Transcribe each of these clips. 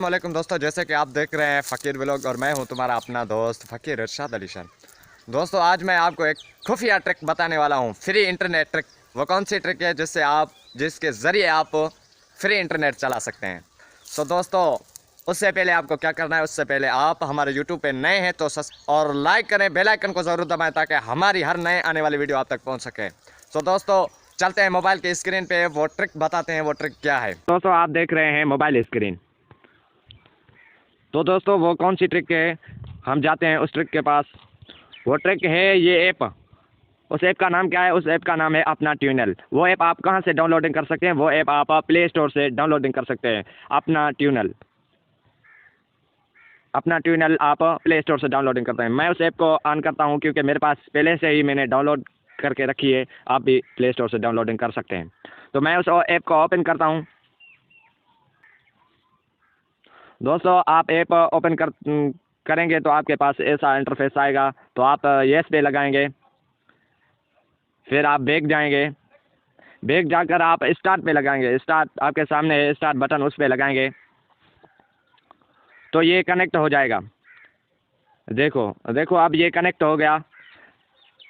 वालेकुम दोस्तों, जैसे कि आप देख रहे हैं फ़कीर व्लॉग और मैं हूं तुम्हारा अपना दोस्त फ़कीर इरशाद अली शान। दोस्तों, आज मैं आपको एक खुफिया ट्रिक बताने वाला हूं, फ्री इंटरनेट ट्रिक। वो कौन सी ट्रिक है जिसके ज़रिए आप फ्री इंटरनेट चला सकते हैं। सो दोस्तों, उससे पहले आपको क्या करना है, उससे पहले आप हमारे यूट्यूब पे नए हैं तो और लाइक करें, बेल आइकन को ज़रूर दबाएँ ताकि हमारी हर नए आने वाली वीडियो आप तक पहुँच सके। सो दोस्तों, चलते हैं मोबाइल की स्क्रीन पे, वो ट्रिक बताते हैं। वो ट्रिक क्या है दोस्तों, आप देख रहे हैं मोबाइल स्क्रीन। तो दोस्तों, वो कौन सी ट्रिक है, हम जाते हैं उस ट्रिक के पास। वो ट्रिक है ये ऐप। उस ऐप का नाम क्या है? उस ऐप का नाम है अपना ट्यूनल। वो ऐप आप कहाँ से डाउनलोडिंग कर सकते हैं? वो ऐप आप प्ले स्टोर से डाउनलोडिंग कर सकते हैं। अपना ट्यूनल आप प्ले स्टोर से डाउनलोडिंग करते हैं। मैं उस ऐप को ऑन करता हूँ क्योंकि मेरे पास पहले से ही मैंने डाउनलोड करके रखी है। आप भी प्ले स्टोर से डाउनलोडिंग कर सकते हैं। तो मैं उस ऐप को ओपन करता हूँ। दोस्तों, आप ऐप ओपन करेंगे तो आपके पास ऐसा इंटरफेस आएगा। तो आप येस पे लगाएंगे, फिर आप बैक जाएंगे। बैक जाकर आप स्टार्ट पे लगाएंगे। स्टार्ट आपके सामने है, स्टार्ट बटन, उस पे लगाएंगे तो ये कनेक्ट हो जाएगा। देखो देखो, अब ये कनेक्ट हो गया।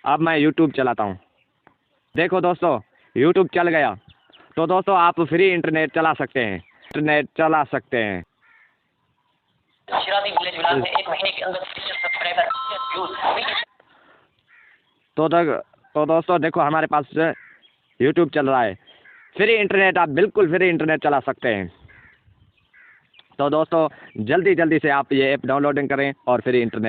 अब मैं यूट्यूब चलाता हूँ। देखो दोस्तों, यूट्यूब चल गया। तो दोस्तों, आप फ्री इंटरनेट चला सकते हैं। शिरादी विलेज विलास में 1 महीने के अंदर 25 सब्सक्राइबर व्यूज। तो दोस्तों देखो, हमारे पास यूट्यूब चल रहा है। फ्री इंटरनेट, आप बिल्कुल फ्री इंटरनेट चला सकते हैं। तो दोस्तों, जल्दी जल्दी से आप ये ऐप डाउनलोडिंग करें और फ्री इंटरनेट